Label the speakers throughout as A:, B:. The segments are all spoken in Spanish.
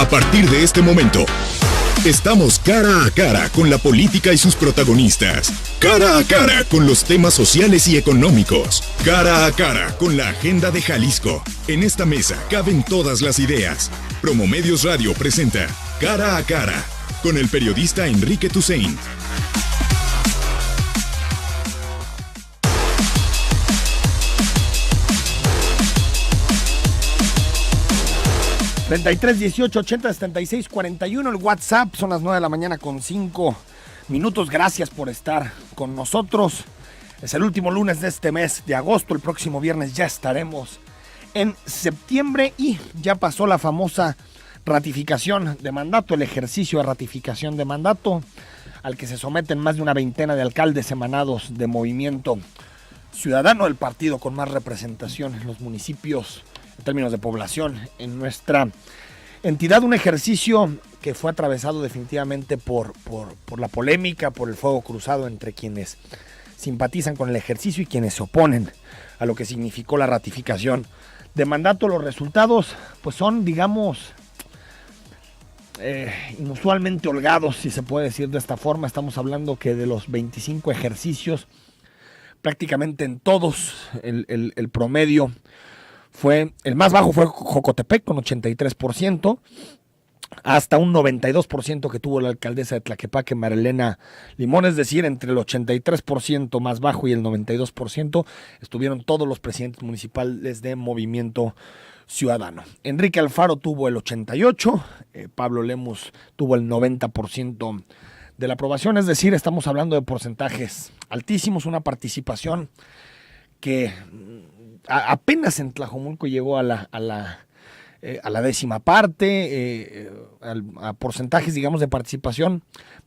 A: A partir de este momento, estamos cara a cara con la política y sus protagonistas. Cara a cara con los temas sociales y económicos. Cara a cara con la agenda de Jalisco. En esta mesa caben todas las ideas. Promomedios Radio presenta Cara a cara con el periodista Enrique Tusain.
B: $33 18 80 76 41 el WhatsApp. Son las 9 de la mañana con 5 minutos. Gracias por estar con nosotros. Es el último lunes de este mes de agosto. El próximo viernes ya estaremos en septiembre y ya pasó la famosa ratificación de mandato, el ejercicio de ratificación de mandato al que se someten más de una veintena de alcaldes emanados de Movimiento Ciudadano, el partido con más representación en los municipios en términos de población en nuestra entidad. Un ejercicio que fue atravesado definitivamente por la polémica, por el fuego cruzado entre quienes simpatizan con el ejercicio y quienes se oponen a lo que significó la ratificación de mandato. Los resultados pues son, digamos, inusualmente holgados, si se puede decir de esta forma. Estamos hablando que de los 25 ejercicios, prácticamente en todos el promedio fue, el más bajo fue Jocotepec con 83%, hasta un 92% que tuvo la alcaldesa de Tlaquepaque, Marilena Limón. Es decir, entre el 83% más bajo y el 92% estuvieron todos los presidentes municipales de Movimiento Ciudadano. Enrique Alfaro tuvo el 88%, Pablo Lemus tuvo el 90% de la aprobación. Es decir, estamos hablando de porcentajes altísimos, una participación que apenas en Tlajomulco llegó a la décima parte, a porcentajes, digamos, de participación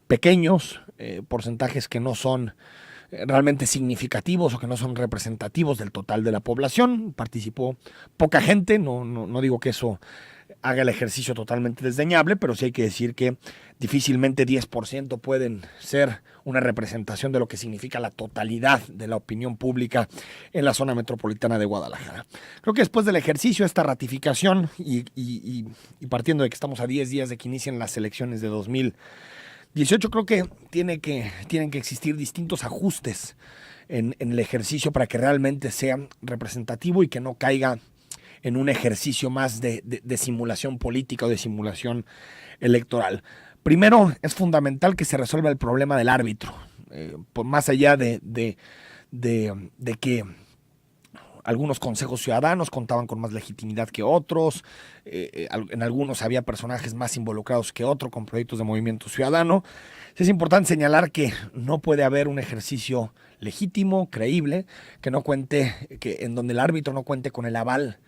B: pequeños, porcentajes que no son realmente significativos o que no son representativos del total de la población. Participó poca gente, no digo que eso haga el ejercicio totalmente desdeñable, pero sí hay que decir que difícilmente 10% pueden ser una representación de lo que significa la totalidad de la opinión pública en la zona metropolitana de Guadalajara. Creo que después del ejercicio, esta ratificación y partiendo de que estamos a 10 días de que inicien las elecciones de 2018, creo que tienen que existir distintos ajustes en el ejercicio para que realmente sea representativo y que no caiga en un ejercicio más de simulación política o de simulación electoral. Primero, es fundamental que se resuelva el problema del árbitro, más allá de que algunos consejos ciudadanos contaban con más legitimidad que otros, en algunos había personajes más involucrados que otros con proyectos de Movimiento Ciudadano. Es importante señalar que no puede haber un ejercicio legítimo, creíble, en donde el árbitro no cuente con el aval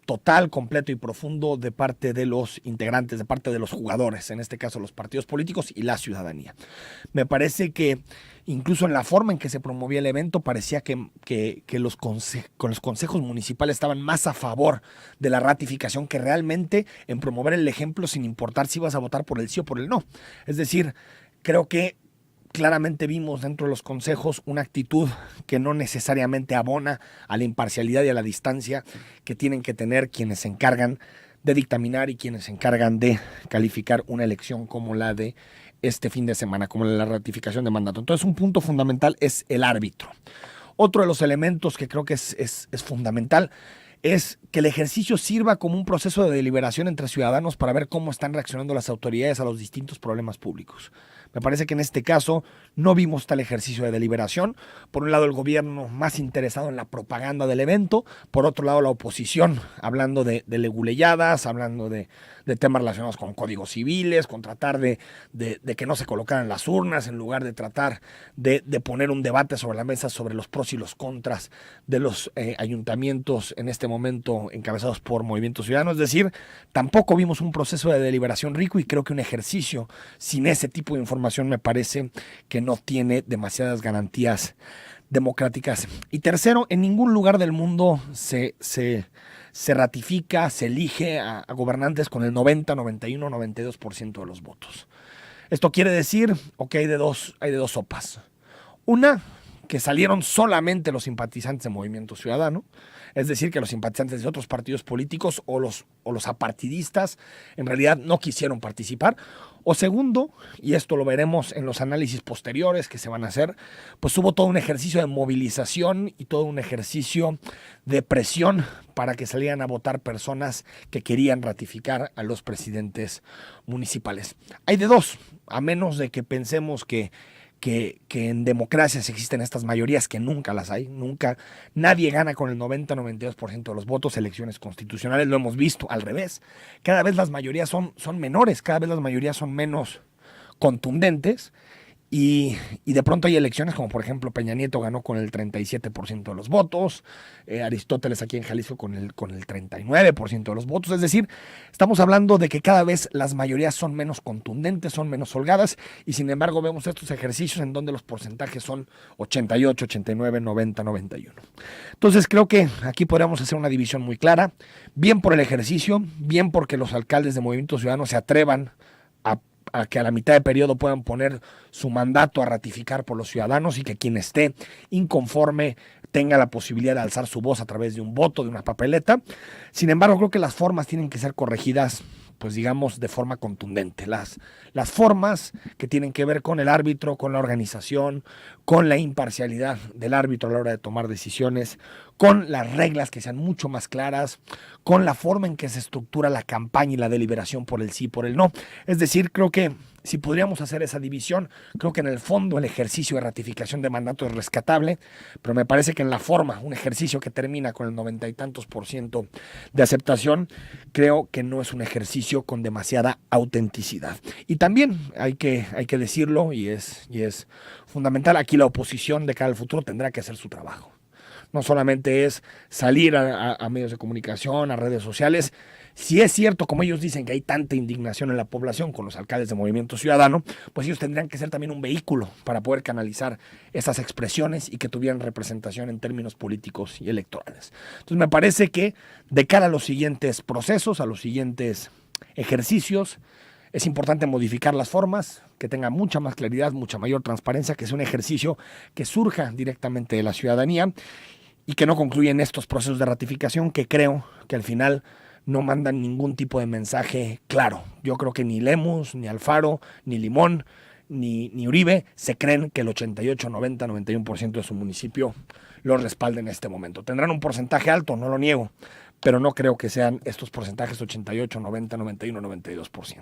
B: total, completo y profundo de parte de los integrantes, de parte de los jugadores, en este caso los partidos políticos y la ciudadanía. Me parece que incluso en la forma en que se promovía el evento parecía que los consejos municipales estaban más a favor de la ratificación que realmente en promover el ejemplo sin importar si ibas a votar por el sí o por el no. Es decir, creo que claramente vimos dentro de los consejos una actitud que no necesariamente abona a la imparcialidad y a la distancia que tienen que tener quienes se encargan de dictaminar y quienes se encargan de calificar una elección como la de este fin de semana, como la ratificación de mandato. Entonces, un punto fundamental es el árbitro. Otro de los elementos que creo que es fundamental es que el ejercicio sirva como un proceso de deliberación entre ciudadanos para ver cómo están reaccionando las autoridades a los distintos problemas públicos. Me parece que en este caso no vimos tal ejercicio de deliberación. Por un lado, el gobierno más interesado en la propaganda del evento. Por otro lado, la oposición hablando de leguleyadas, hablando de temas relacionados con códigos civiles, con tratar de que no se colocaran las urnas, en lugar de tratar de poner un debate sobre la mesa sobre los pros y los contras de los ayuntamientos en este momento encabezados por Movimiento Ciudadano. Es decir, tampoco vimos un proceso de deliberación rico y creo que un ejercicio sin ese tipo de información me parece que no tiene demasiadas garantías democráticas. Y tercero, en ningún lugar del mundo se ratifica, se elige a gobernantes con el 90, 91, 92% de los votos. Esto quiere decir, hay de dos sopas. Una, que salieron solamente los simpatizantes de Movimiento Ciudadano. es decir, que los simpatizantes de otros partidos políticos o los apartidistas en realidad no quisieron participar. O segundo, y esto lo veremos en los análisis posteriores que se van a hacer, pues hubo todo un ejercicio de movilización y todo un ejercicio de presión para que salieran a votar personas que querían ratificar a los presidentes municipales. Hay de dos, a menos de que pensemos que en democracias existen estas mayorías, que nunca las hay, nunca, nadie gana con el 90-92% de los votos, elecciones constitucionales, lo hemos visto al revés, cada vez las mayorías son menores, cada vez las mayorías son menos contundentes, y de pronto hay elecciones como por ejemplo Peña Nieto ganó con el 37% de los votos, Aristóteles aquí en Jalisco con el 39% de los votos, es decir, estamos hablando de que cada vez las mayorías son menos contundentes, son menos holgadas, y sin embargo vemos estos ejercicios en donde los porcentajes son 88, 89, 90, 91. Entonces creo que aquí podríamos hacer una división muy clara, bien por el ejercicio, bien porque los alcaldes de Movimiento Ciudadano se atrevan a que a la mitad de periodo puedan poner su mandato a ratificar por los ciudadanos y que quien esté inconforme tenga la posibilidad de alzar su voz a través de un voto, de una papeleta. Sin embargo, creo que las formas tienen que ser corregidas, pues digamos, de forma contundente. Las formas que tienen que ver con el árbitro, con la organización, con la imparcialidad del árbitro a la hora de tomar decisiones, con las reglas que sean mucho más claras, con la forma en que se estructura la campaña y la deliberación por el sí y por el no. Es decir, creo que si podríamos hacer esa división, creo que en el fondo el ejercicio de ratificación de mandato es rescatable, pero me parece que en la forma, un ejercicio que termina con el 90 y tantos % de aceptación, creo que no es un ejercicio con demasiada autenticidad. Y también hay que decirlo, y es fundamental, aquí la oposición de cara al futuro tendrá que hacer su trabajo. No solamente es salir a medios de comunicación, a redes sociales. Si es cierto, como ellos dicen, que hay tanta indignación en la población con los alcaldes de Movimiento Ciudadano, pues ellos tendrían que ser también un vehículo para poder canalizar esas expresiones y que tuvieran representación en términos políticos y electorales. Entonces me parece que de cara a los siguientes procesos, a los siguientes ejercicios, es importante modificar las formas, que tenga mucha más claridad, mucha mayor transparencia, que sea un ejercicio que surja directamente de la ciudadanía y que no concluya en estos procesos de ratificación que creo que al final no mandan ningún tipo de mensaje claro. Yo creo que ni Lemus, ni Alfaro, ni Limón, ni Uribe se creen que el 88, 90, 91% de su municipio lo respalde en este momento. Tendrán un porcentaje alto, no lo niego, pero no creo que sean estos porcentajes 88, 90, 91, 92%.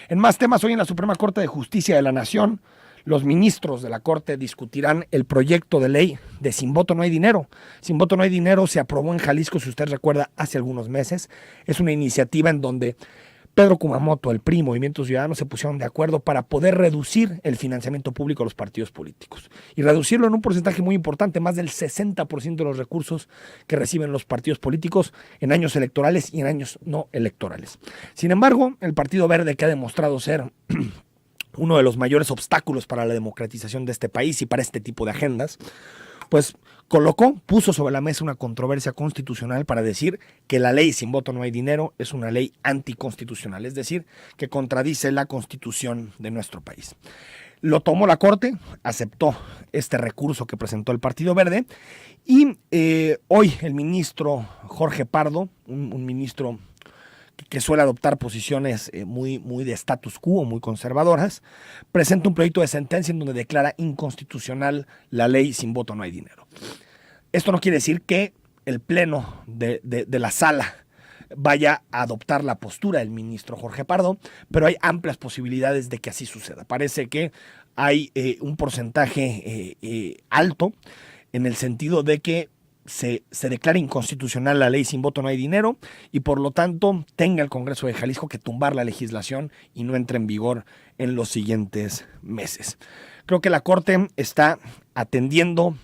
B: En más temas, hoy en la Suprema Corte de Justicia de la Nación, los ministros de la Corte discutirán el proyecto de ley de Sin Voto No Hay Dinero. Sin Voto No Hay Dinero se aprobó en Jalisco, si usted recuerda, hace algunos meses. Es una iniciativa en donde Pedro Kumamoto, el PRI, Movimiento Ciudadano, se pusieron de acuerdo para poder reducir el financiamiento público a los partidos políticos y reducirlo en un porcentaje muy importante, más del 60% de los recursos que reciben los partidos políticos en años electorales y en años no electorales. Sin embargo, el Partido Verde, que ha demostrado ser uno de los mayores obstáculos para la democratización de este país y para este tipo de agendas, pues puso sobre la mesa una controversia constitucional para decir que la ley Sin Voto No Hay Dinero es una ley anticonstitucional, es decir, que contradice la Constitución de nuestro país. Lo tomó la Corte, aceptó este recurso que presentó el Partido Verde y hoy el ministro Jorge Pardo, un ministro que suele adoptar posiciones muy de status quo, muy conservadoras, presenta un proyecto de sentencia en donde declara inconstitucional la ley Sin Voto No Hay Dinero. Esto no quiere decir que el pleno de la sala vaya a adoptar la postura del ministro Jorge Pardo, pero hay amplias posibilidades de que así suceda. Parece que hay un porcentaje alto en el sentido de que se declara inconstitucional la ley Sin Voto No Hay Dinero y por lo tanto tenga el Congreso de Jalisco que tumbar la legislación y no entre en vigor en los siguientes meses. Creo que la Corte está atendiendo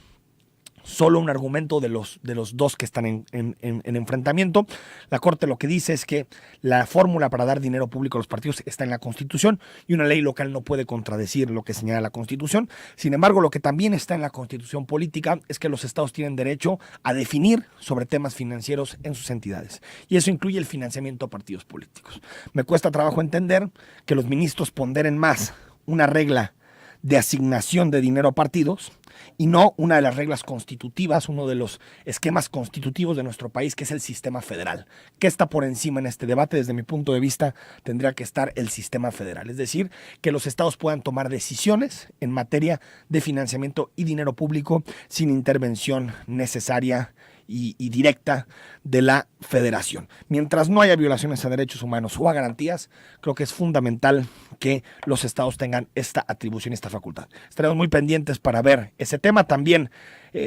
B: solo un argumento de los dos que están en enfrentamiento. La Corte lo que dice es que la fórmula para dar dinero público a los partidos está en la Constitución y una ley local no puede contradecir lo que señala la Constitución. Sin embargo, lo que también está en la Constitución política es que los estados tienen derecho a definir sobre temas financieros en sus entidades. Y eso incluye el financiamiento a partidos políticos. Me cuesta trabajo entender que los ministros ponderen más una regla de asignación de dinero a partidos y no una de las reglas constitutivas, uno de los esquemas constitutivos de nuestro país, que es el sistema federal. ¿Qué está por encima en este debate? Desde mi punto de vista, tendría que estar el sistema federal, es decir, que los estados puedan tomar decisiones en materia de financiamiento y dinero público sin intervención necesaria y directa de la federación. Mientras no haya violaciones a derechos humanos o a garantías, creo que es fundamental que los estados tengan esta atribución y esta facultad. Estaremos muy pendientes para ver ese tema. También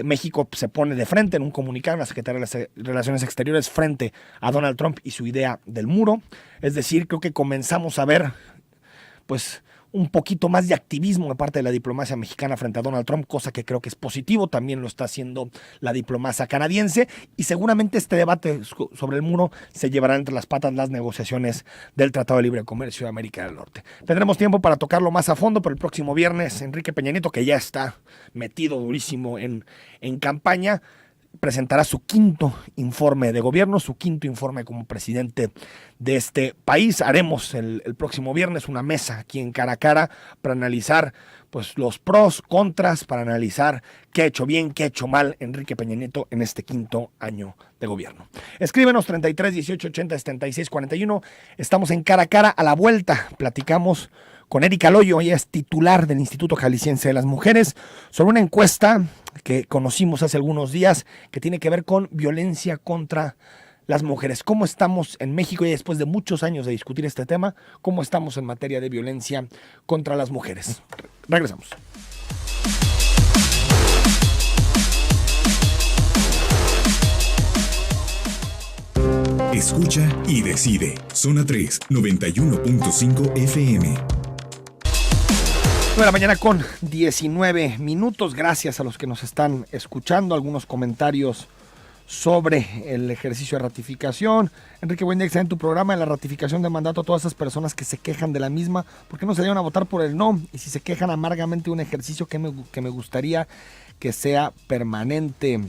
B: México se pone de frente en un comunicado en la Secretaría de Relaciones Exteriores frente a Donald Trump y su idea del muro. Es decir, creo que comenzamos a ver pues un poquito más de activismo de parte de la diplomacia mexicana frente a Donald Trump, cosa que creo que es positivo. También lo está haciendo la diplomacia canadiense, y seguramente este debate sobre el muro se llevará entre las patas las negociaciones del Tratado de Libre Comercio de América del Norte. Tendremos tiempo para tocarlo más a fondo, pero el próximo viernes Enrique Peña Nieto, que ya está metido durísimo en campaña, presentará su quinto informe de gobierno, su quinto informe como presidente de este país. Haremos el próximo viernes una mesa aquí en Cara a Cara para analizar pues los pros, contras, para analizar qué ha hecho bien, qué ha hecho mal Enrique Peña Nieto en este quinto año de gobierno. Escríbenos 33 18 80 76 41. Estamos en Cara a Cara. A la vuelta platicamos con Erika Loyo. Ella es titular del Instituto Jalisciense de las Mujeres, sobre una encuesta que conocimos hace algunos días que tiene que ver con violencia contra las mujeres. ¿Cómo estamos en México, y después de muchos años de discutir este tema, cómo estamos en materia de violencia contra las mujeres? Regresamos.
A: Escucha y decide. Zona 3, 91.5 FM.
B: 9 de la mañana con 19 minutos. Gracias a los que nos están escuchando. Algunos comentarios sobre el ejercicio de ratificación. Enrique, buen día, excelente tu programa. En la ratificación de mandato, a todas esas personas que se quejan de la misma, ¿por qué no se dieron a votar por el no? Y si se quejan amargamente de un ejercicio que me gustaría que sea permanente.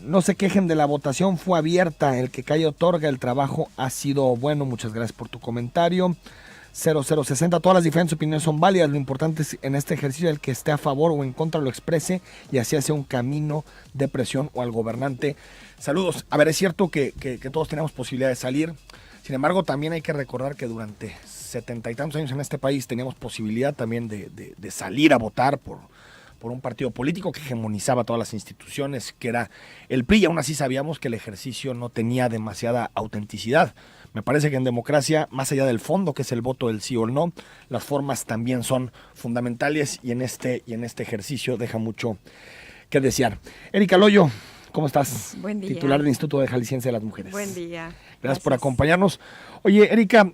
B: No se quejen de la votación, fue abierta. El que calle otorga, el trabajo ha sido bueno. Muchas gracias por tu comentario. 0060, todas las diferentes opiniones son válidas. Lo importante es en este ejercicio el que esté a favor o en contra lo exprese, y así hace un camino de presión o al gobernante. Saludos. A ver, es cierto que todos tenemos posibilidad de salir. Sin embargo, también hay que recordar que durante 70 y tantos años en este país teníamos posibilidad también de salir a votar por un partido político que hegemonizaba todas las instituciones, que era el PRI, y aún así sabíamos que el ejercicio no tenía demasiada autenticidad. Me parece que en democracia, más allá del fondo, que es el voto del sí o el no, las formas también son fundamentales, y en este ejercicio deja mucho que desear. Erika Loyo, ¿cómo estás?
C: Buen día.
B: Titular del Instituto de Jalisciense de las Mujeres.
C: Buen día.
B: Gracias por acompañarnos. Oye, Erika,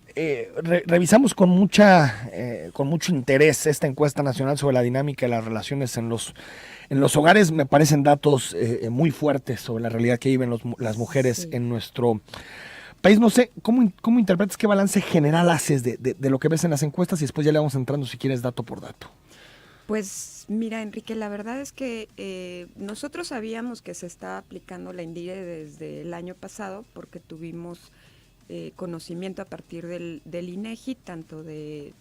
B: revisamos con mucho interés esta encuesta nacional sobre la dinámica de las relaciones en los hogares. Me parecen datos muy fuertes sobre la realidad que viven las mujeres en nuestro país. No sé, ¿cómo interpretas, qué balance general haces de lo que ves en las encuestas? Y después ya le vamos entrando, si quieres, dato por dato.
C: Pues mira, Enrique, la verdad es que nosotros sabíamos que se estaba aplicando la INDIRE desde el año pasado, porque tuvimos conocimiento a partir del INEGI, tanto de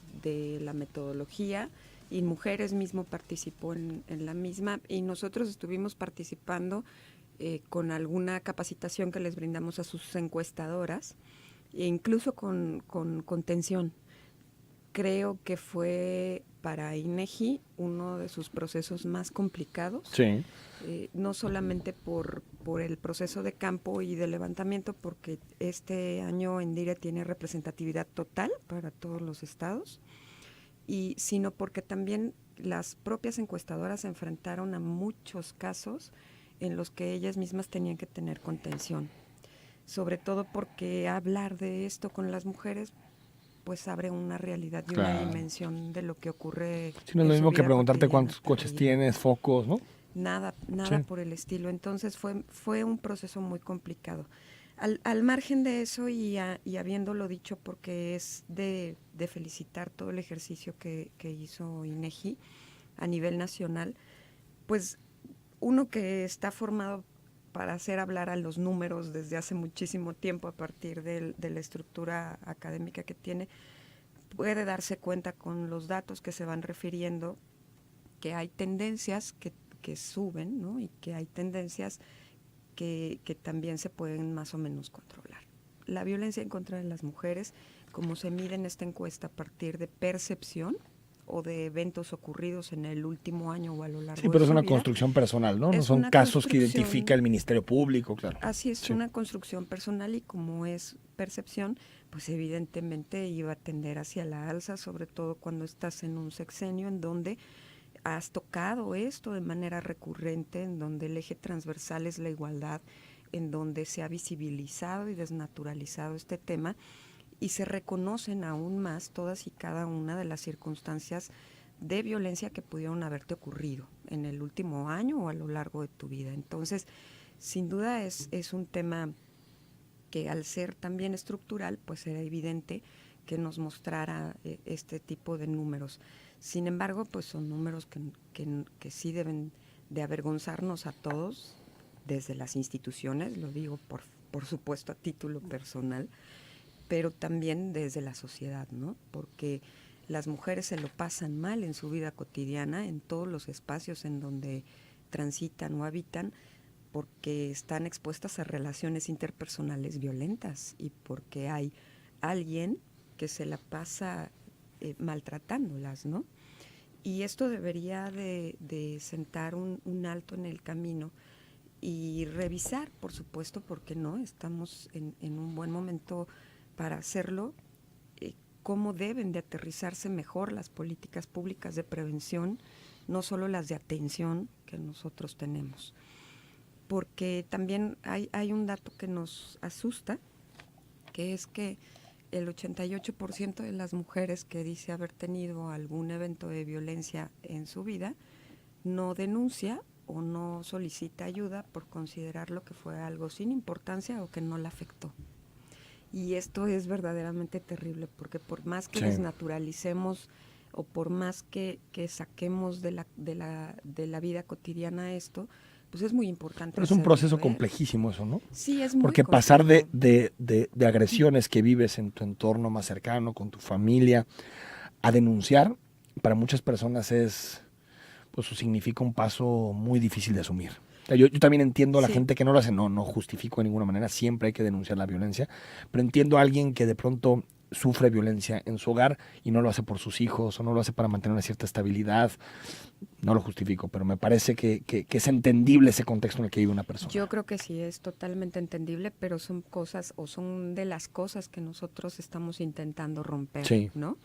C: la metodología, y Mujeres mismo participó en la misma, y nosotros estuvimos participando con alguna capacitación que les brindamos a sus encuestadoras, e incluso con contención. Creo que fue para INEGI uno de sus procesos más complicados,
B: Sí.
C: No solamente por el proceso de campo y de levantamiento, porque este año INDIRE tiene representatividad total para todos los estados, sino porque también las propias encuestadoras se enfrentaron a muchos casos en los que ellas mismas tenían que tener contención, sobre todo porque hablar de esto con las mujeres pues abre una realidad y una dimensión de lo que ocurre.
B: Sí, no es lo mismo que preguntarte cuántos coches tienes, focos, ¿no?
C: Nada
B: Sí.
C: por el estilo. Entonces fue un proceso muy complicado. Al margen de eso, y habiéndolo dicho, porque es de felicitar todo el ejercicio que hizo INEGI a nivel nacional, pues uno que está formado para hacer hablar a los números desde hace muchísimo tiempo a partir de la estructura académica que tiene, puede darse cuenta con los datos que se van refiriendo que hay tendencias que suben, ¿no? Y que hay tendencias que también se pueden más o menos controlar. La violencia en contra de las mujeres, como se mide en esta encuesta a partir de percepción o de eventos ocurridos en el último año o a lo largo de su vida.
B: Sí, pero es una construcción personal, ¿no? No son casos que identifica el Ministerio Público, claro.
C: Así es, una construcción personal, y como es percepción, pues evidentemente iba a tender hacia la alza, sobre todo cuando estás en un sexenio en donde has tocado esto de manera recurrente, en donde el eje transversal es la igualdad, en donde se ha visibilizado y desnaturalizado este tema, y se reconocen aún más todas y cada una de las circunstancias de violencia que pudieron haberte ocurrido en el último año o a lo largo de tu vida. Entonces, sin duda es un tema que, al ser también estructural, pues era evidente que nos mostrara este tipo de números. Sin embargo, pues son números que sí deben de avergonzarnos a todos, desde las instituciones, lo digo por supuesto a título personal, pero también desde la sociedad, ¿no? Porque las mujeres se lo pasan mal en su vida cotidiana, en todos los espacios en donde transitan o habitan, porque están expuestas a relaciones interpersonales violentas y porque hay alguien que se la pasa maltratándolas, ¿no? Y esto debería de sentar un alto en el camino y revisar, por supuesto, porque no, estamos en un buen momento para hacerlo, cómo deben de aterrizarse mejor las políticas públicas de prevención, no solo las de atención que nosotros tenemos. Porque también hay un dato que nos asusta, que es que el 88% de las mujeres que dice haber tenido algún evento de violencia en su vida no denuncia o no solicita ayuda por considerarlo que fue algo sin importancia o que no la afectó. Y esto es verdaderamente terrible, porque por más que desnaturalicemos o por más que saquemos de la vida cotidiana esto, pues es muy importante.
B: Pero es un proceso complejísimo eso, ¿no?
C: Sí, es muy
B: Porque pasar de agresiones que vives en tu entorno más cercano, con tu familia, a denunciar, para muchas personas pues significa un paso muy difícil de asumir. Yo también entiendo a la gente que no lo hace, no justifico de ninguna manera, siempre hay que denunciar la violencia, pero entiendo a alguien que de pronto sufre violencia en su hogar y no lo hace por sus hijos o no lo hace para mantener una cierta estabilidad. No lo justifico, pero me parece que es entendible ese contexto en el que vive una persona.
C: Yo creo que sí, es totalmente entendible, pero son cosas, o son de las cosas que nosotros estamos intentando romper, ¿no?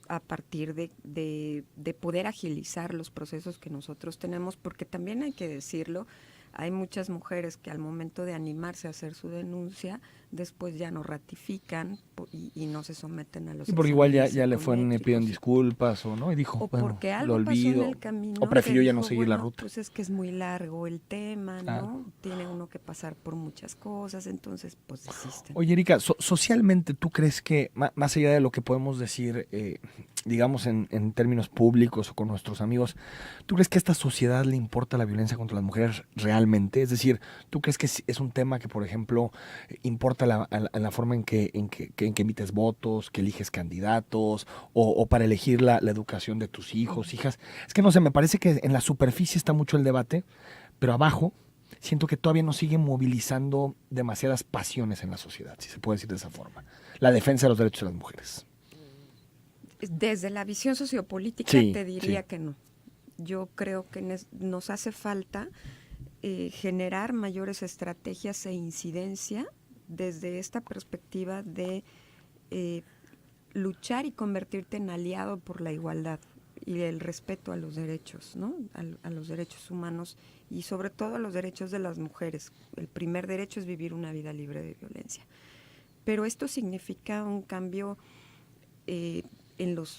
C: A partir de poder agilizar los procesos que nosotros tenemos, porque también hay que decirlo, hay muchas mujeres que al momento de animarse a hacer su denuncia, después ya no ratifican y no se someten a los
B: porque igual ya le fueron y piden disculpas o no, y dijo,
C: o porque
B: bueno,
C: algo
B: lo olvido,
C: pasó en el camino,
B: o prefirió ya no
C: dijo,
B: seguir la ruta.
C: Pues es que es muy largo el tema, ¿no? Tiene uno que pasar por muchas cosas, entonces pues desisten.
B: Oye, Erika, socialmente, ¿tú crees que, más allá de lo que podemos decir, digamos en términos públicos o con nuestros amigos, ¿tú crees que a esta sociedad le importa la violencia contra las mujeres realmente? Es decir, ¿tú crees que es un tema que, por ejemplo, importa la forma en que emites votos, que eliges candidatos, o para elegir la educación de tus hijos, hijas? Es que no sé, me parece que en la superficie está mucho el debate, pero abajo siento que todavía nos sigue movilizando demasiadas pasiones en la sociedad, si se puede decir de esa forma. La defensa de los derechos de las mujeres.
C: Desde la visión sociopolítica te diría que no. Yo creo que nos hace falta generar mayores estrategias e incidencia desde esta perspectiva de luchar y convertirte en aliado por la igualdad y el respeto a los derechos, ¿no? A los derechos humanos y sobre todo a los derechos de las mujeres. El primer derecho es vivir una vida libre de violencia. Pero esto significa un cambio,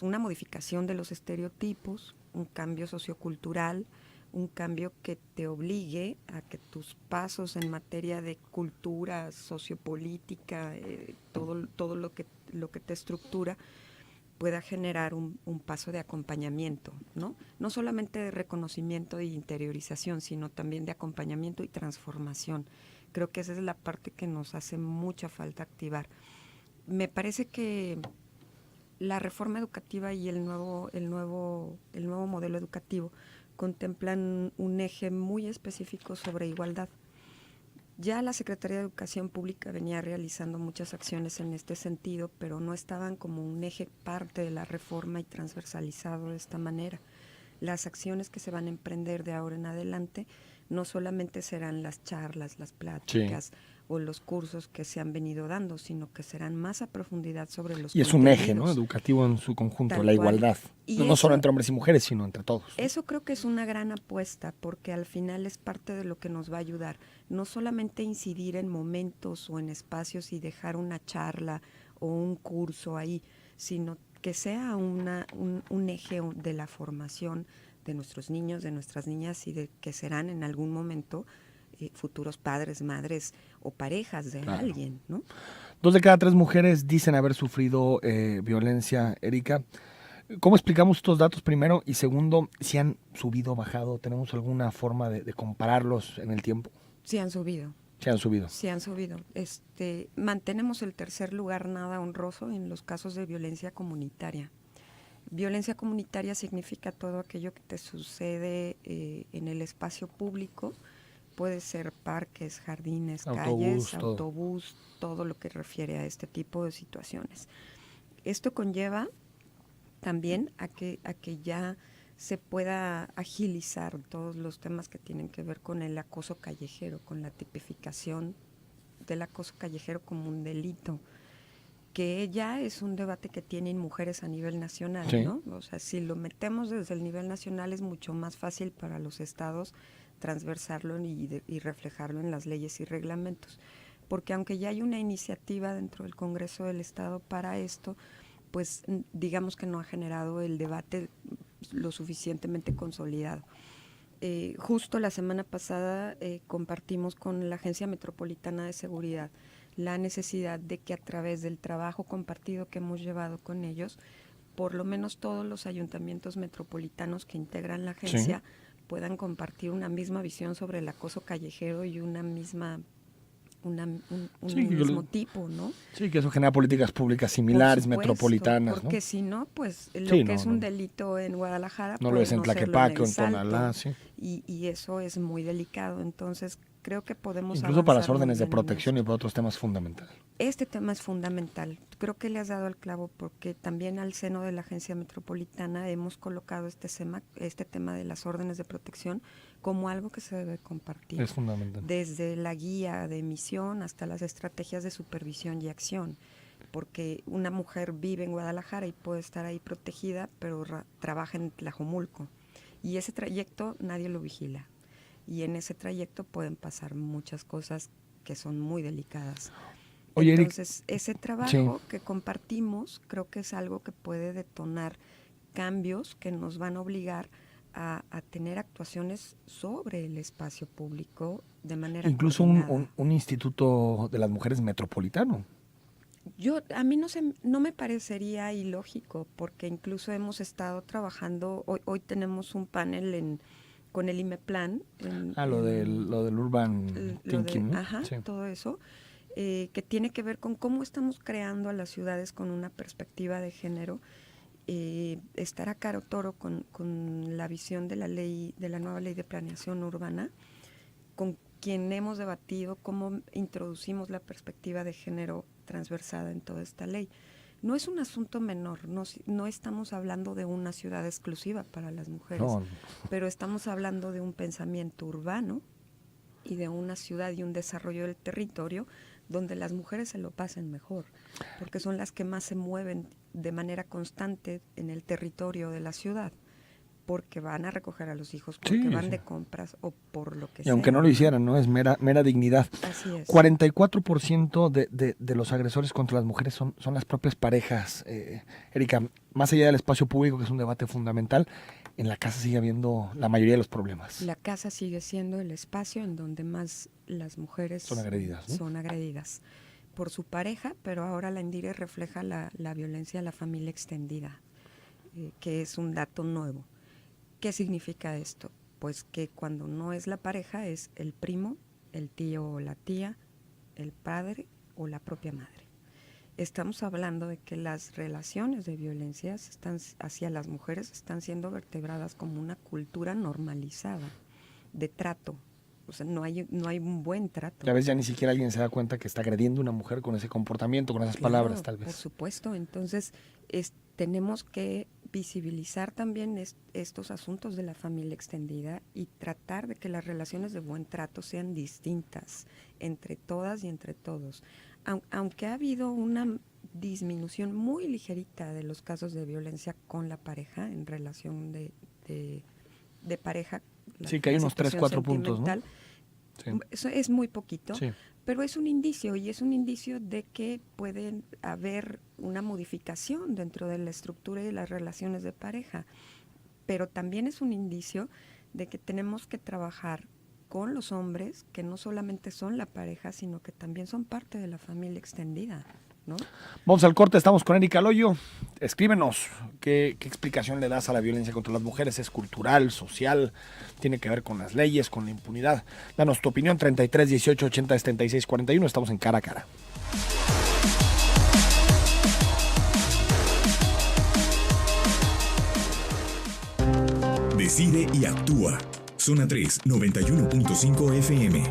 C: una modificación de los estereotipos, un cambio sociocultural, un cambio que te obligue a que tus pasos en materia de cultura, sociopolítica, todo lo que te estructura, pueda generar un paso de acompañamiento, ¿no? No solamente de reconocimiento e interiorización, sino también de acompañamiento y transformación. Creo que esa es la parte que nos hace mucha falta activar. Me parece que la reforma educativa y el nuevo modelo educativo contemplan un eje muy específico sobre igualdad. Ya la Secretaría de Educación Pública venía realizando muchas acciones en este sentido, pero no estaban como un eje parte de la reforma y transversalizado de esta manera. Las acciones que se van a emprender de ahora en adelante no solamente serán las charlas, las pláticas o los cursos que se han venido dando, sino que serán más a profundidad sobre los
B: Y es un eje, ¿no? Educativo en su conjunto,
C: tal
B: la
C: cual.
B: igualdad.
C: Y
B: No solo entre hombres y mujeres, sino entre todos, ¿no?
C: Eso creo que es una gran apuesta, porque al final es parte de lo que nos va a ayudar. No solamente incidir en momentos o en espacios y dejar una charla o un curso ahí, sino que sea un eje de la formación de nuestros niños, de nuestras niñas y de que serán en algún momento futuros padres, madres o parejas de alguien, ¿no?
B: 2 de cada 3 mujeres dicen haber sufrido violencia, Erika. ¿Cómo explicamos estos datos primero? Y segundo, si han subido o bajado, ¿tenemos alguna forma de compararlos en el tiempo?
C: Sí han subido.
B: Sí han subido.
C: Sí han subido. Mantenemos el tercer lugar nada honroso en los casos de violencia comunitaria. Violencia comunitaria significa todo aquello que te sucede en el espacio público. Puede ser parques, jardines, calles, autobús, todo lo que refiere a este tipo de situaciones. Esto conlleva también a que ya se pueda agilizar todos los temas que tienen que ver con el acoso callejero, con la tipificación del acoso callejero como un delito, que ya es un debate que tienen mujeres a nivel nacional,
B: sí,
C: ¿no? O sea, si lo metemos desde el nivel nacional es mucho más fácil para los estados transversarlo y reflejarlo en las leyes y reglamentos, porque aunque ya hay una iniciativa dentro del Congreso del Estado para esto, pues digamos que no ha generado el debate lo suficientemente consolidado. Justo la semana pasada compartimos con la Agencia Metropolitana de Seguridad la necesidad de que a través del trabajo compartido que hemos llevado con ellos, por lo menos todos los ayuntamientos metropolitanos que integran la agencia puedan compartir una misma visión sobre el acoso callejero y una misma mismo tipo, ¿no?
B: Sí, que eso genera políticas públicas similares,
C: supuesto,
B: metropolitanas,
C: porque
B: ¿no?
C: si no, pues lo
B: sí,
C: que es un delito en Guadalajara
B: no lo es en Tlaquepaque o en Tonalá, sí.
C: Y eso es muy delicado, entonces creo que podemos
B: incluso para las
C: avanzar
B: órdenes de
C: muy bien
B: protección y para otros temas fundamentales.
C: Este tema es fundamental. Creo que le has dado el clavo porque también al seno de la Agencia Metropolitana hemos colocado este tema de las órdenes de protección como algo que se debe compartir.
B: Es fundamental.
C: Desde la guía de emisión hasta las estrategias de supervisión y acción. Porque una mujer vive en Guadalajara y puede estar ahí protegida, pero trabaja en Tlajomulco. Y ese trayecto nadie lo vigila. Y en ese trayecto pueden pasar muchas cosas que son muy delicadas.
B: Oye,
C: entonces, ese trabajo que compartimos creo que es algo que puede detonar cambios que nos van a obligar a tener actuaciones sobre el espacio público de manera
B: incluso un instituto de las mujeres metropolitano.
C: A mí no me parecería ilógico, porque incluso hemos estado trabajando, hoy tenemos un panel con el IMEPLAN.
B: Lo del Urban Thinking, ¿no?
C: Ajá, sí. Todo eso. Que tiene que ver con cómo estamos creando a las ciudades con una perspectiva de género. Estará Caro Toro con la visión de la nueva ley de planeación urbana, con quien hemos debatido cómo introducimos la perspectiva de género transversada en toda esta ley. No es un asunto menor, no estamos hablando de una ciudad exclusiva para las mujeres, pero estamos hablando de un pensamiento urbano y de una ciudad y un desarrollo del territorio donde las mujeres se lo pasen mejor, porque son las que más se mueven de manera constante en el territorio de la ciudad, porque van a recoger a los hijos, porque van de compras o por lo que sea.
B: Y aunque no lo hicieran, ¿no? Es mera dignidad.
C: Así es.
B: 44% de los agresores contra las mujeres son las propias parejas. Erika, más allá del espacio público, que es un debate fundamental, en la casa sigue habiendo la mayoría de los problemas.
C: La casa sigue siendo el espacio en donde más las mujeres
B: son agredidas, ¿no?
C: Son agredidas por su pareja, pero ahora la INDIRE refleja la violencia a la familia extendida, que es un dato nuevo. ¿Qué significa esto? Pues que cuando no es la pareja es el primo, el tío o la tía, el padre o la propia madre. estamos hablando de que las relaciones de violencia hacia las mujeres están siendo vertebradas como una cultura normalizada de trato. O sea, no hay un buen trato.
B: Ya ves, ya ni siquiera alguien se da cuenta que está agrediendo a una mujer con ese comportamiento, con esas palabras, tal vez.
C: Por supuesto. Entonces, tenemos que visibilizar también estos asuntos de la familia extendida y tratar de que las relaciones de buen trato sean distintas entre todas y entre todos. Aunque ha habido una disminución muy ligerita de los casos de violencia con la pareja en relación de pareja.
B: Sí, que hay unos 3, 4 puntos, ¿no?
C: Sí. Eso es muy poquito,
B: sí,
C: pero es un indicio, y es un indicio de que puede haber una modificación dentro de la estructura y de las relaciones de pareja. Pero también es un indicio de que tenemos que trabajar con los hombres, que no solamente son la pareja, sino que también son parte de la familia extendida, ¿no?
B: Vamos al corte, estamos con Erika Loyo. Escríbenos, ¿qué explicación le das a la violencia contra las mujeres? ¿Es cultural, social? ¿Tiene que ver con las leyes, con la impunidad? Danos tu opinión, 33 18 80 76 41. Estamos en Cara a Cara.
A: Decide y actúa. Zona 3, 91.5 FM.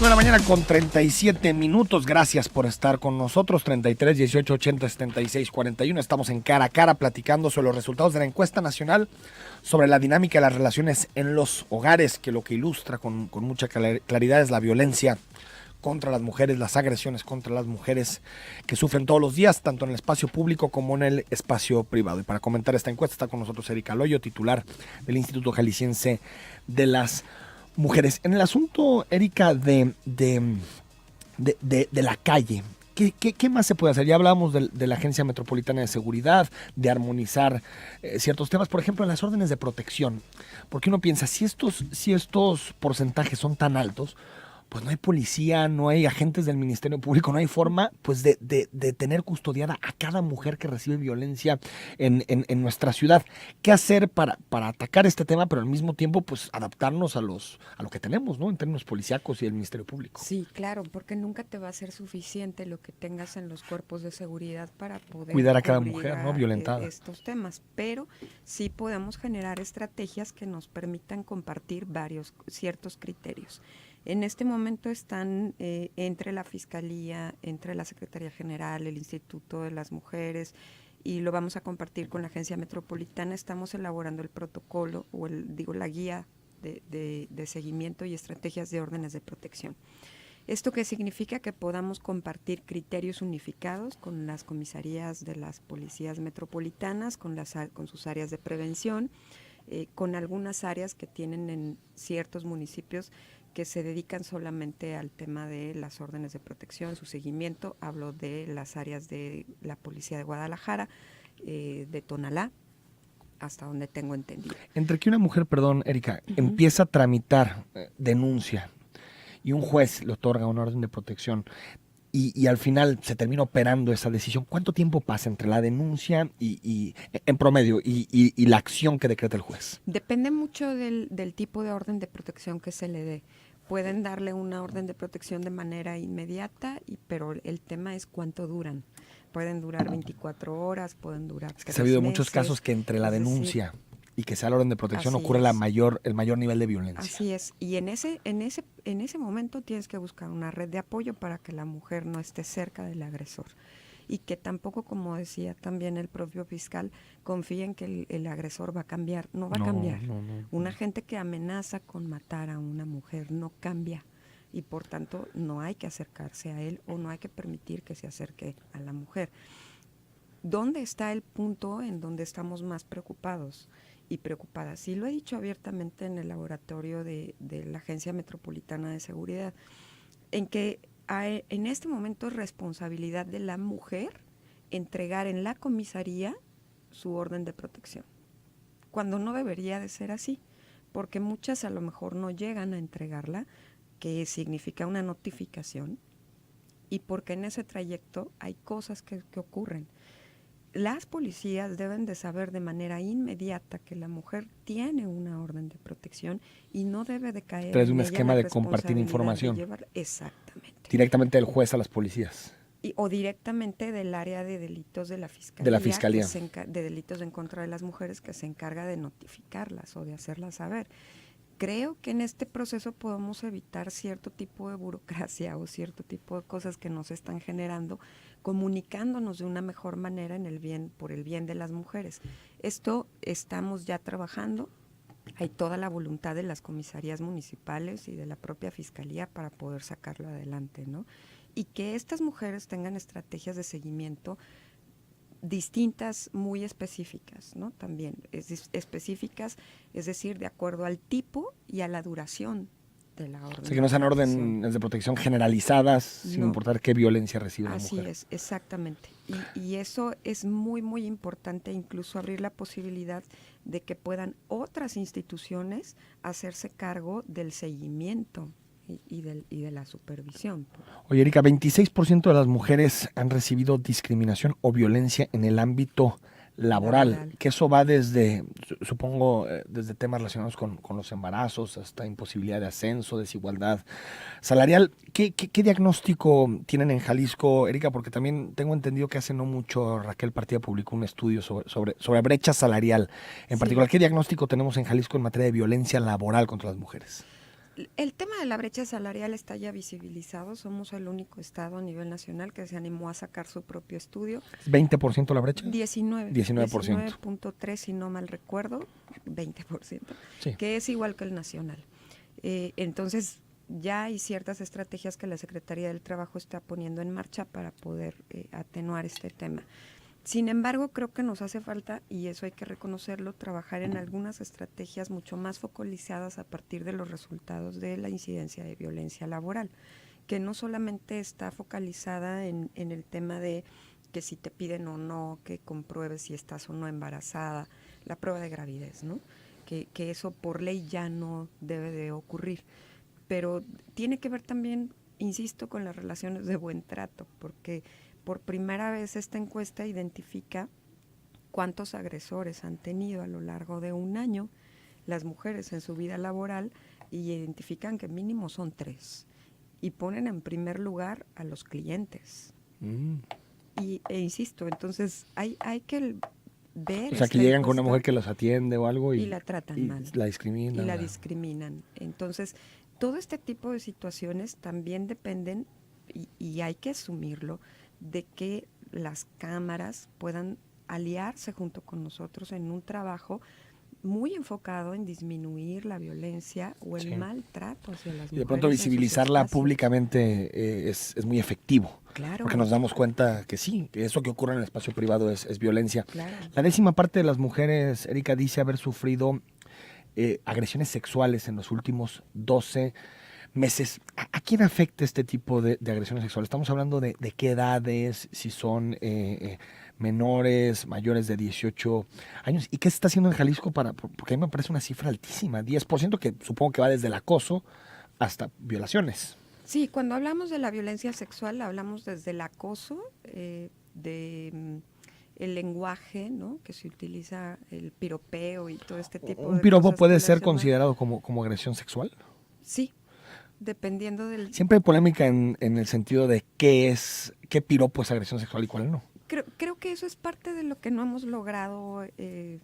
B: De la mañana con 37 minutos. Gracias por estar con nosotros. 33 18 80 76 41. Estamos en Cara a Cara platicando sobre los resultados de la encuesta nacional sobre la dinámica de las relaciones en los hogares, que lo que ilustra con mucha claridad es la violencia contra las mujeres, las agresiones contra las mujeres que sufren todos los días, tanto en el espacio público como en el espacio privado. Y para comentar esta encuesta está con nosotros Erika Loyo, titular del Instituto Jalisciense de las Mujeres. En el asunto, Erika, de la calle, ¿qué más se puede hacer? Ya hablábamos de la Agencia Metropolitana de Seguridad, de armonizar ciertos temas, por ejemplo, en las órdenes de protección. Porque uno piensa, si estos porcentajes son tan altos, pues no hay policía, no hay agentes del Ministerio Público, no hay forma pues de tener custodiada a cada mujer que recibe violencia en nuestra ciudad. ¿Qué hacer para atacar este tema, pero al mismo tiempo pues adaptarnos a lo que tenemos, ¿no? En términos policíacos y del Ministerio Público?
C: Sí, claro, porque nunca te va a ser suficiente lo que tengas en los cuerpos de seguridad para poder
B: cuidar a cada mujer, ¿no? Violentada.
C: Estos temas, pero sí podemos generar estrategias que nos permitan compartir ciertos criterios. En este momento están entre la Fiscalía, entre la Secretaría General, el Instituto de las Mujeres, y lo vamos a compartir con la Agencia Metropolitana. Estamos elaborando el protocolo o la guía de seguimiento y estrategias de órdenes de protección. ¿Esto qué significa? Que podamos compartir criterios unificados con las comisarías de las policías metropolitanas, con sus áreas de prevención, con algunas áreas que tienen en ciertos municipios que se dedican solamente al tema de las órdenes de protección, su seguimiento. Hablo de las áreas de la Policía de Guadalajara, de Tonalá, hasta donde tengo entendido.
B: Entre que una mujer, perdón, Erika, empieza a tramitar denuncia y un juez le otorga una orden de protección y al final se termina operando esa decisión, ¿cuánto tiempo pasa entre la denuncia y en promedio y la acción que decreta el juez?
C: Depende mucho del tipo de orden de protección que se le dé. Pueden darle una orden de protección de manera inmediata, pero el tema es cuánto duran. Pueden durar 24 horas, pueden durar 3 meses.
B: Ha habido muchos casos que entre la denuncia y que sea la orden de protección ocurre el mayor nivel de violencia.
C: Así es. Y en ese momento tienes que buscar una red de apoyo para que la mujer no esté cerca del agresor. Y que tampoco, como decía también el propio fiscal, confíen que el agresor va a cambiar. No va a cambiar. Una gente que amenaza con matar a una mujer no cambia. Y por tanto no hay que acercarse a él o no hay que permitir que se acerque a la mujer. ¿Dónde está el punto en donde estamos más preocupados y preocupadas? Y lo he dicho abiertamente en el laboratorio de la Agencia Metropolitana de Seguridad, en que en este momento es responsabilidad de la mujer entregar en la comisaría su orden de protección, cuando no debería de ser así, porque muchas a lo mejor no llegan a entregarla, que significa una notificación, y porque en ese trayecto hay cosas que ocurren. las policías deben de saber de manera inmediata que la mujer tiene una orden de protección y no debe de caer
B: Tras un
C: en ella
B: esquema
C: la
B: de compartir
C: responsabilidad
B: información.
C: de llevarla. Exactamente.
B: Directamente del juez a las policías.
C: O directamente del área de delitos de la Fiscalía.
B: De la Fiscalía.
C: De delitos en contra de las mujeres, que se encarga de notificarlas o de hacerlas saber. Creo que en este proceso podemos evitar cierto tipo de burocracia o cierto tipo de cosas que nos están generando, comunicándonos de una mejor manera por el bien de las mujeres. Esto estamos ya trabajando. Hay toda la voluntad de las comisarías municipales y de la propia Fiscalía para poder sacarlo adelante, ¿no? Y que estas mujeres tengan estrategias de seguimiento distintas, muy específicas, ¿no? También específicas, es decir, de acuerdo al tipo y a la duración de la orden.
B: O sea, que no sean órdenes de protección generalizadas, sin importar qué violencia recibe la mujer.
C: Así es, exactamente. Y eso es muy, muy importante, incluso abrir la posibilidad de que puedan otras instituciones hacerse cargo del seguimiento y de la supervisión.
B: Oye, Erika, 26% de las mujeres han recibido discriminación o violencia en el ámbito laboral, que eso va desde, supongo, desde temas relacionados con los embarazos hasta imposibilidad de ascenso, desigualdad salarial. ¿Qué diagnóstico tienen en Jalisco, Erika? Porque también tengo entendido que hace no mucho Raquel Partida publicó un estudio sobre brecha salarial. En particular, ¿qué diagnóstico tenemos en Jalisco en materia de violencia laboral contra las mujeres?
C: El tema de la brecha salarial está ya visibilizado. Somos el único estado a nivel nacional que se animó a sacar su propio estudio.
B: ¿20% la brecha?
C: 19.3, si no mal recuerdo, 20%, sí, que es igual que el nacional. Entonces, ya hay ciertas estrategias que la Secretaría del Trabajo está poniendo en marcha para poder atenuar este tema. Sin embargo, creo que nos hace falta, y eso hay que reconocerlo, trabajar en algunas estrategias mucho más focalizadas a partir de los resultados de la incidencia de violencia laboral, que no solamente está focalizada en el tema de que si te piden o no, que compruebes si estás o no embarazada, la prueba de gravidez, ¿no? Que eso por ley ya no debe de ocurrir, pero tiene que ver también, insisto, con las relaciones de buen trato, porque por primera vez esta encuesta identifica cuántos agresores han tenido a lo largo de un año las mujeres en su vida laboral y identifican que mínimo son 3 y ponen en primer lugar a los clientes. E insisto, entonces hay que ver...
B: O sea, que llegan con una mujer que los atiende o algo y
C: la tratan mal.
B: La discriminan.
C: Y la discriminan. Entonces, todo este tipo de situaciones también dependen, y hay que asumirlo, de que las cámaras puedan aliarse junto con nosotros en un trabajo muy enfocado en disminuir la violencia o el maltrato hacia las mujeres.
B: Y de pronto visibilizarla públicamente es muy efectivo.
C: Claro.
B: Porque nos damos cuenta que sí, que eso que ocurre en el espacio privado es violencia.
C: Claro.
B: La 10ª parte de las mujeres, Erika, dice haber sufrido agresiones sexuales en los últimos 12 meses. ¿A quién afecta este tipo de agresiones sexuales? Estamos hablando de qué edades, si son menores, mayores de 18 años. ¿Y qué se está haciendo en Jalisco porque a mí me parece una cifra altísima, 10%, que supongo que va desde el acoso hasta violaciones?
C: Sí, cuando hablamos de la violencia sexual, hablamos desde el acoso, el lenguaje, ¿no?, que se utiliza, el piropeo y todo este tipo de cosas.
B: ¿Un piropo puede ser considerado como agresión sexual?
C: Sí. Dependiendo del...
B: Siempre hay polémica en el sentido de qué piropo es agresión sexual y cuál no.
C: Creo que eso es parte de lo que no hemos logrado tener.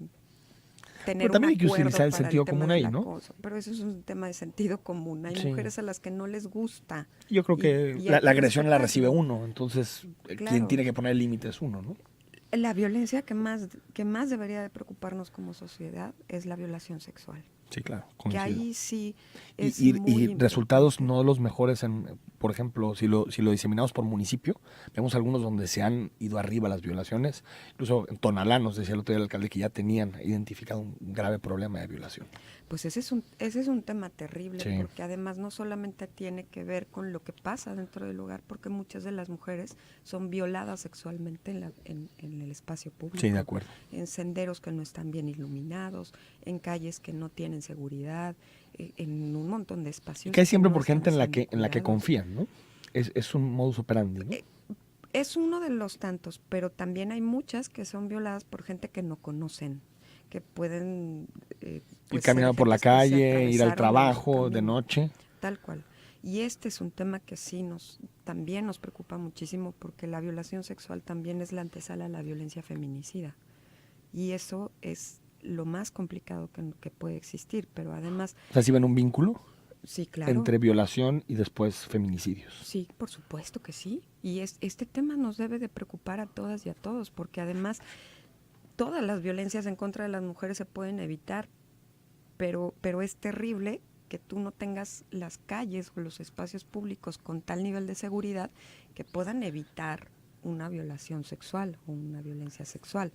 B: Pero también hay que utilizar el sentido común ahí, ¿no?
C: Pero eso es un tema de sentido común. Hay mujeres a las que no les gusta.
B: Yo creo que la agresión la recibe uno, entonces quien tiene que poner el límite es uno, ¿no?
C: La violencia que más debería de preocuparnos como sociedad es la violación sexual.
B: Sí, claro.
C: Que ahí sí es
B: y resultados no los mejores, por ejemplo, si lo diseminamos por municipio, vemos algunos donde se han ido arriba las violaciones. Incluso en Tonalá, nos decía el otro día el alcalde, que ya tenían identificado un grave problema de violación.
C: Pues ese es un tema terrible, porque además no solamente tiene que ver con lo que pasa dentro del hogar, porque muchas de las mujeres son violadas sexualmente en el espacio público.
B: Sí, de acuerdo.
C: En senderos que no están bien iluminados, en calles que no tienen seguridad, en un montón de espacios.
B: Y que hay siempre por gente en la que confían, ¿no? Es un modus operandi, ¿no?
C: Es uno de los tantos, pero también hay muchas que son violadas por gente que no conocen, que pueden
B: Ir
C: pues,
B: caminando
C: ser
B: por la
C: gentes que se
B: calle, ir al
C: atravesaron en su
B: trabajo de
C: camino.
B: noche.
C: Tal cual. Y este es un tema que sí también nos preocupa muchísimo, porque la violación sexual también es la antesala a la violencia feminicida. Y eso es lo más complicado que puede existir, pero además,
B: O sea, ¿sí ven un vínculo
C: sí, claro.
B: entre violación y después feminicidios?
C: Sí, por supuesto que sí. Y este tema nos debe de preocupar a todas y a todos, porque además todas las violencias en contra de las mujeres se pueden evitar, pero es terrible que tú no tengas las calles o los espacios públicos con tal nivel de seguridad que puedan evitar una violación sexual o una violencia sexual.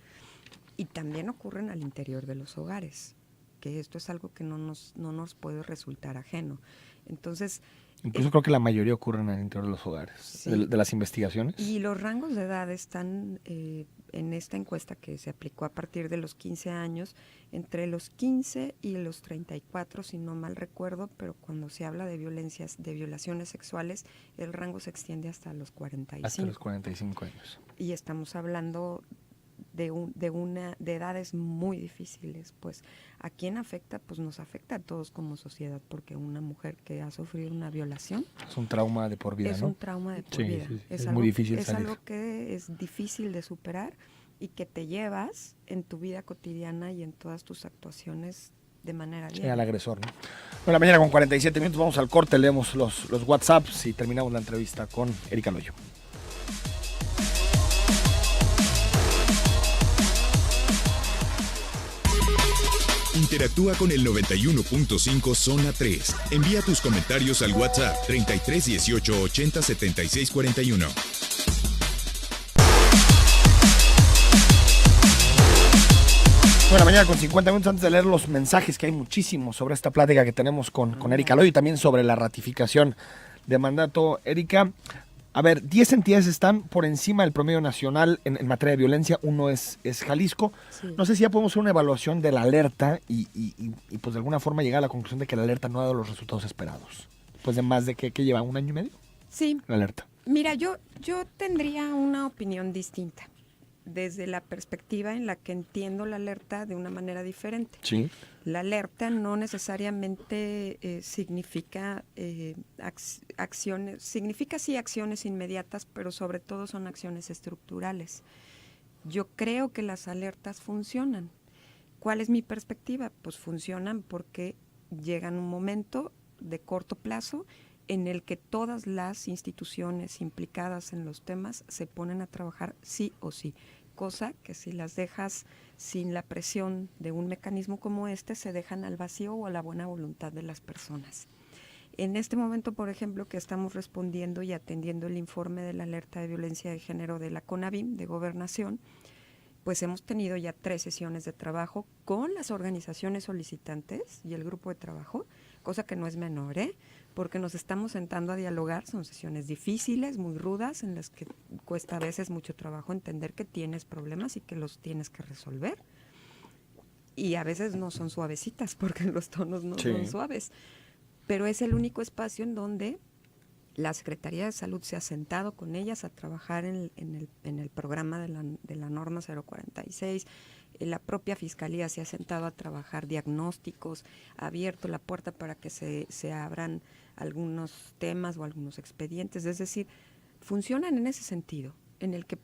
C: Y también ocurren al interior de los hogares, que esto es algo que no nos puede resultar ajeno. Entonces,
B: Incluso creo que la mayoría ocurren al interior de los hogares,
C: sí.
B: de las investigaciones.
C: Y los rangos de edad están en esta encuesta que se aplicó a partir de los 15 años, entre los 15 y los 34, si no mal recuerdo, pero cuando se habla de violaciones sexuales, el rango se extiende hasta los 45.
B: Hasta los 45 años.
C: Y estamos hablando de edades muy difíciles. Pues, ¿a quién afecta? Pues nos afecta a todos como sociedad, porque una mujer que ha sufrido una violación
B: es un trauma de por vida,
C: es
B: ¿no?
C: un trauma de por vida.
B: Sí,
C: Es
B: es
C: algo,
B: muy difícil
C: es
B: salir.
C: algo que es difícil de superar y que te llevas en tu vida cotidiana y en todas tus actuaciones de manera diaria.
B: Al agresor, ¿no? Bueno, la mañana con 47 minutos, vamos al corte, leemos los WhatsApps y terminamos la entrevista con Erika Loyo.
A: Interactúa con el 91.5 Zona 3. Envía tus comentarios al WhatsApp 33 18 80 76 41.
B: Bueno, mañana con 50 minutos antes de leer los mensajes, que hay muchísimos sobre esta plática que tenemos con Erika Loyo y también sobre la ratificación de mandato. Erika, a ver, 10 entidades están por encima del promedio nacional en materia de violencia. Uno es Jalisco.
C: Sí.
B: No sé si ya podemos hacer una evaluación de la alerta y pues de alguna forma llegar a la conclusión de que la alerta no ha dado los resultados esperados. Pues de más de que lleva 1 año y medio.
C: Sí.
B: La alerta.
C: Mira, yo tendría una opinión distinta, desde la perspectiva en la que entiendo la alerta de una manera diferente.
B: Sí.
C: La alerta no necesariamente significa acciones, significa sí acciones inmediatas, pero sobre todo son acciones estructurales. Yo creo que las alertas funcionan. ¿Cuál es mi perspectiva? Pues funcionan porque llegan un momento de corto plazo en el que todas las instituciones implicadas en los temas se ponen a trabajar sí o sí, cosa que si las dejas sin la presión de un mecanismo como este, se dejan al vacío o a la buena voluntad de las personas. En este momento, por ejemplo, que estamos respondiendo y atendiendo el informe de la alerta de violencia de género de la CONAVIM, de Gobernación, pues hemos tenido ya 3 sesiones de trabajo con las organizaciones solicitantes y el grupo de trabajo, cosa que no es menor, porque nos estamos sentando a dialogar. Son sesiones difíciles, muy rudas, en las que cuesta a veces mucho trabajo entender que tienes problemas y que los tienes que resolver. Y a veces no son suavecitas, porque los tonos no son suaves. Pero es el único espacio en donde la Secretaría de Salud se ha sentado con ellas a trabajar en el programa de la norma 046. La propia Fiscalía se ha sentado a trabajar diagnósticos, ha abierto la puerta para que se abran algunos temas o algunos expedientes. Es decir, funcionan en ese sentido, en el que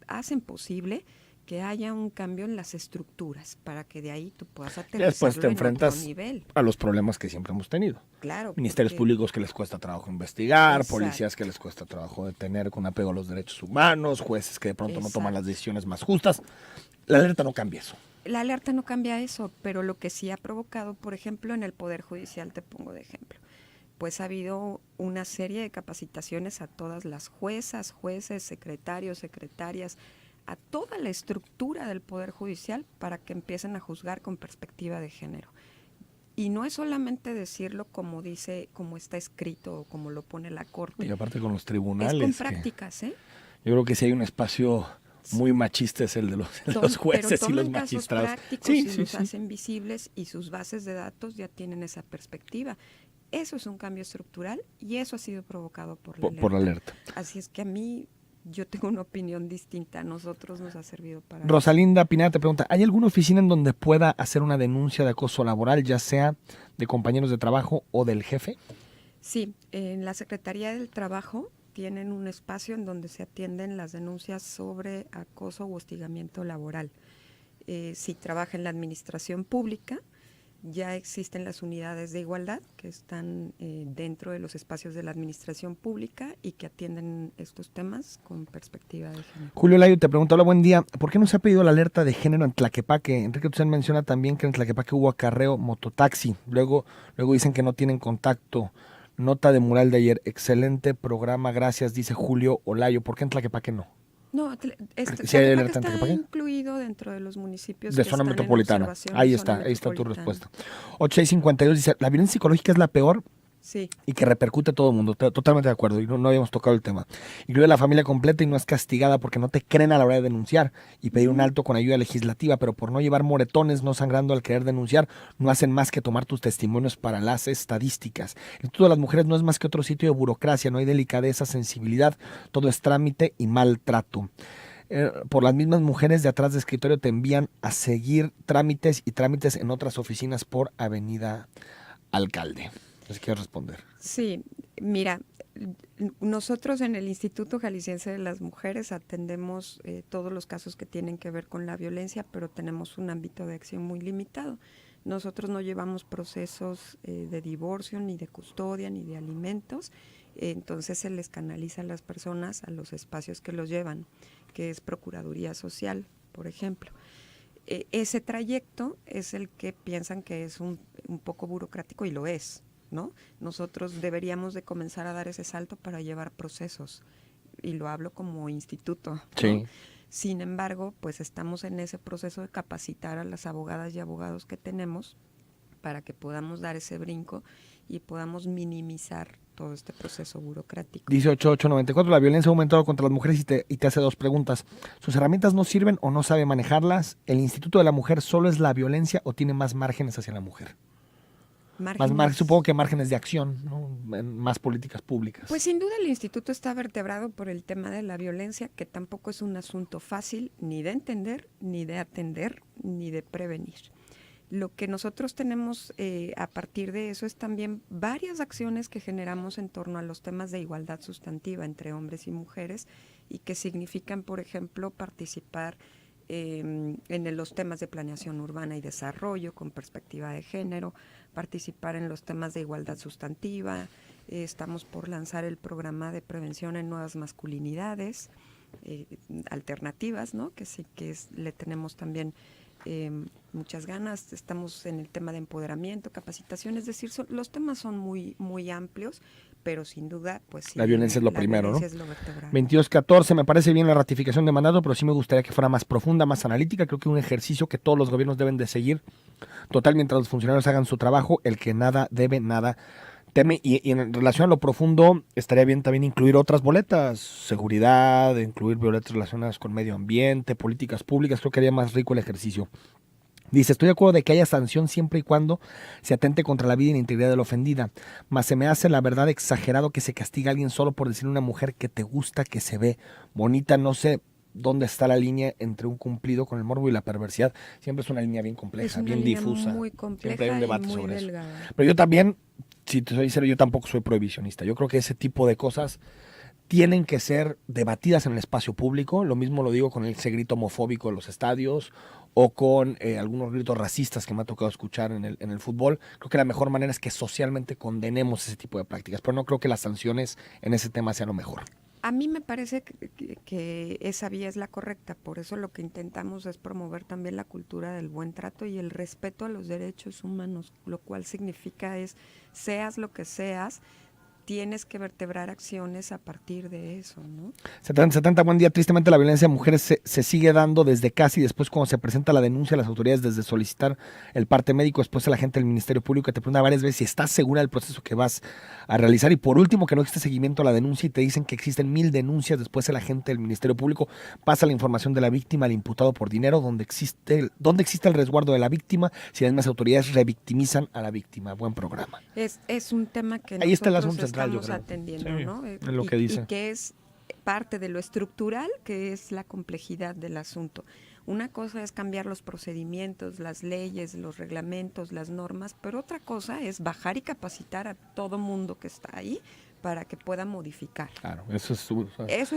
C: hacen posible que haya un cambio en las estructuras para que de ahí tú puedas aterrizarlo
B: después te enfrentas
C: en otro nivel.
B: A los problemas que siempre hemos tenido.
C: Claro.
B: Ministerios públicos que les cuesta trabajo investigar,
C: Exacto.
B: Policías que les cuesta trabajo detener con apego a los derechos humanos, jueces que de pronto no toman las decisiones más justas. La alerta no cambia eso.
C: La alerta no cambia eso, pero lo que sí ha provocado, por ejemplo, en el Poder Judicial, te pongo de ejemplo, pues ha habido una serie de capacitaciones a todas las juezas, jueces, secretarios, secretarias, a toda la estructura del Poder Judicial para que empiecen a juzgar con perspectiva de género. Y no es solamente decirlo como dice, como está escrito o como lo pone la Corte.
B: Y aparte con los tribunales.
C: Es con prácticas,
B: Yo creo que si hay un espacio muy machista es el de los jueces y los magistrados.
C: Prácticos y los hacen visibles y sus bases de datos ya tienen esa perspectiva. Eso es un cambio estructural y eso ha sido provocado por la alerta.
B: Por la alerta.
C: Así es que a mí yo tengo una opinión distinta. A nosotros nos ha servido para...
B: Rosalinda Pineda te pregunta, ¿hay alguna oficina en donde pueda hacer una denuncia de acoso laboral, ya sea de compañeros de trabajo o del jefe?
C: Sí, en la Secretaría del Trabajo tienen un espacio en donde se atienden las denuncias sobre acoso o hostigamiento laboral. Si trabaja en la administración pública, ya existen las unidades de igualdad que están dentro de los espacios de la administración pública y que atienden estos temas con perspectiva de género.
B: Julio Layo te pregunta, hola, buen día, ¿por qué no se ha pedido la alerta de género en Tlaquepaque? Enrique Tucen menciona también que en Tlaquepaque hubo acarreo mototaxi, luego dicen que no tienen contacto. Nota de mural de ayer, excelente programa, gracias, dice Julio Olayo. ¿Por qué en Tlaquepaque no?
C: No,
B: ¿Sí hay
C: Tlaquepaque
B: alerta en
C: está
B: Tlaquepaque?
C: incluido dentro de los municipios
B: De
C: que
B: zona
C: están en
B: metropolitana.
C: observación
B: Ahí
C: de
B: está,
C: zona
B: ahí está tu
C: metropolitana.
B: respuesta. 8652 dice, ¿la violencia psicológica es la peor?
C: Sí.
B: Y que repercute a todo el mundo, totalmente de acuerdo, y no habíamos tocado el tema. Incluye a la familia completa y no es castigada porque no te creen a la hora de denunciar y pedir un alto con ayuda legislativa, pero por no llevar moretones, no sangrando al querer denunciar, no hacen más que tomar tus testimonios para las estadísticas. El Instituto de las Mujeres no es más que otro sitio de burocracia, no hay delicadeza, sensibilidad, todo es trámite y maltrato. Por las mismas mujeres de atrás de escritorio te envían a seguir trámites y trámites en otras oficinas por Avenida Alcalde. ¿Les quiero responder?
C: Sí, mira, nosotros en el Instituto Jalisciense de las Mujeres atendemos todos los casos que tienen que ver con la violencia, pero tenemos un ámbito de acción muy limitado. Nosotros no llevamos procesos de divorcio, ni de custodia, ni de alimentos, entonces se les canaliza a las personas a los espacios que los llevan, que es Procuraduría Social, por ejemplo. Ese trayecto es el que piensan que es un poco burocrático y lo es, ¿no? Nosotros deberíamos de comenzar a dar ese salto para llevar procesos, y lo hablo como instituto, ¿no?
B: Sí.
C: Sin embargo, pues estamos en ese proceso de capacitar a las abogadas y abogados que tenemos para que podamos dar ese brinco y podamos minimizar todo este proceso burocrático.
B: Dice 8894, la violencia ha aumentado contra las mujeres y te hace dos preguntas. ¿Sus herramientas no sirven o no sabe manejarlas? ¿El Instituto de la Mujer solo es la violencia o tiene más márgenes hacia la mujer? Supongo que márgenes de acción, ¿no? Más políticas públicas.
C: Pues sin duda el instituto está vertebrado por el tema de la violencia, que tampoco es un asunto fácil ni de entender, ni de atender, ni de prevenir. Lo que nosotros tenemos a partir de eso es también varias acciones que generamos en torno a los temas de igualdad sustantiva entre hombres y mujeres y que significan, por ejemplo, participar en los temas de planeación urbana y desarrollo con perspectiva de género, participar en los temas de igualdad sustantiva, estamos por lanzar el programa de prevención en nuevas masculinidades alternativas, ¿no? Que sí le tenemos también muchas ganas. Estamos en el tema de empoderamiento, capacitación, es decir, los temas son muy, muy amplios, pero sin duda, pues sí,
B: la violencia es lo primero, ¿no?
C: Es lo vertebral.
B: 2214, me parece bien la ratificación de mandato, pero sí me gustaría que fuera más profunda, más analítica. Creo que un ejercicio que todos los gobiernos deben de seguir. Total, mientras los funcionarios hagan su trabajo, el que nada debe, nada teme. Y en relación a lo profundo, estaría bien también incluir otras boletas, seguridad, incluir boletas relacionadas con medio ambiente, políticas públicas. Creo que haría más rico el ejercicio. Dice, estoy de acuerdo de que haya sanción siempre y cuando se atente contra la vida y la integridad de la ofendida, mas se me hace la verdad exagerado que se castiga a alguien solo por decir a una mujer que te gusta, que se ve bonita. No sé dónde está la línea entre un cumplido con el morbo y la perversidad. Siempre es una línea bien compleja, bien difusa.
C: Muy compleja.
B: Siempre hay un debate
C: y muy
B: sobre
C: delgada.
B: eso. Pero yo también, si te soy sincero, yo tampoco soy prohibicionista. Yo creo que ese tipo de cosas tienen que ser debatidas en el espacio público. Lo mismo lo digo con ese grito homofóbico en los estadios o con algunos gritos racistas que me ha tocado escuchar en el fútbol. Creo que la mejor manera es que socialmente condenemos ese tipo de prácticas, pero no creo que las sanciones en ese tema sean lo mejor.
C: A mí me parece que esa vía es la correcta, por eso lo que intentamos es promover también la cultura del buen trato y el respeto a los derechos humanos, lo cual significa seas lo que seas, tienes que vertebrar acciones a partir de eso, ¿no?
B: 70, buen día. Tristemente la violencia de mujeres se sigue dando desde casi después cuando se presenta la denuncia a las autoridades, desde solicitar el parte médico, después a la gente del Ministerio Público que te pregunta varias veces si estás segura del proceso que vas a realizar y por último que no existe seguimiento a la denuncia y te dicen que existen 1000 denuncias, después la gente del Ministerio Público pasa la información de la víctima al imputado por dinero, donde existe el resguardo de la víctima si las mismas autoridades revictimizan a la víctima. Buen programa.
C: Es un tema que
B: ahí está el
C: nosotros
B: asunto central, yo creo.
C: atendiendo,
B: sí,
C: ¿no?
B: Es lo que dice.
C: Y que es parte de lo estructural, que es la complejidad del asunto. Una cosa es cambiar los procedimientos, las leyes, los reglamentos, las normas, pero otra cosa es bajar y capacitar a todo mundo que está ahí para que pueda modificar.
B: Claro, eso es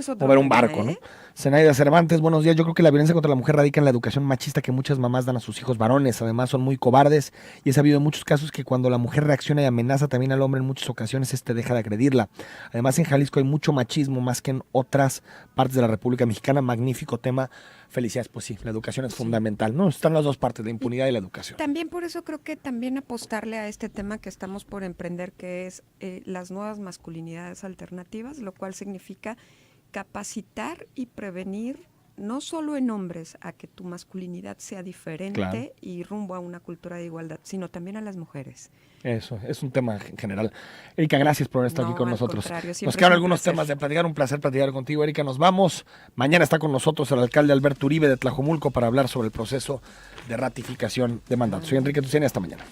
C: otro
B: mover un
C: tema,
B: barco, ¿no? Zenaida Cervantes, buenos días. Yo creo que la violencia contra la mujer radica en la educación machista que muchas mamás dan a sus hijos varones. Además, son muy cobardes y he sabido en muchos casos que cuando la mujer reacciona y amenaza también al hombre, en muchas ocasiones deja de agredirla. Además, en Jalisco hay mucho machismo, más que en otras partes de la República Mexicana. Magnífico tema. Felicidades, pues sí, la educación es fundamental, ¿no? Están las dos partes, la impunidad y la educación.
C: También por eso creo que también apostarle a este tema que estamos por emprender, que es las nuevas masculinidades alternativas, lo cual significa capacitar y prevenir no solo en hombres a que tu masculinidad sea diferente, claro, y rumbo a una cultura de igualdad, sino también a las mujeres.
B: Eso, es un tema en general. Erika, gracias por estar aquí con nosotros. Nos quedan algunos temas de platicar, un placer platicar contigo, Erika. Nos vamos. Mañana está con nosotros el alcalde Alberto Uribe de Tlajomulco para hablar sobre el proceso de ratificación de mandato. Soy Enrique Tuceni, hasta mañana.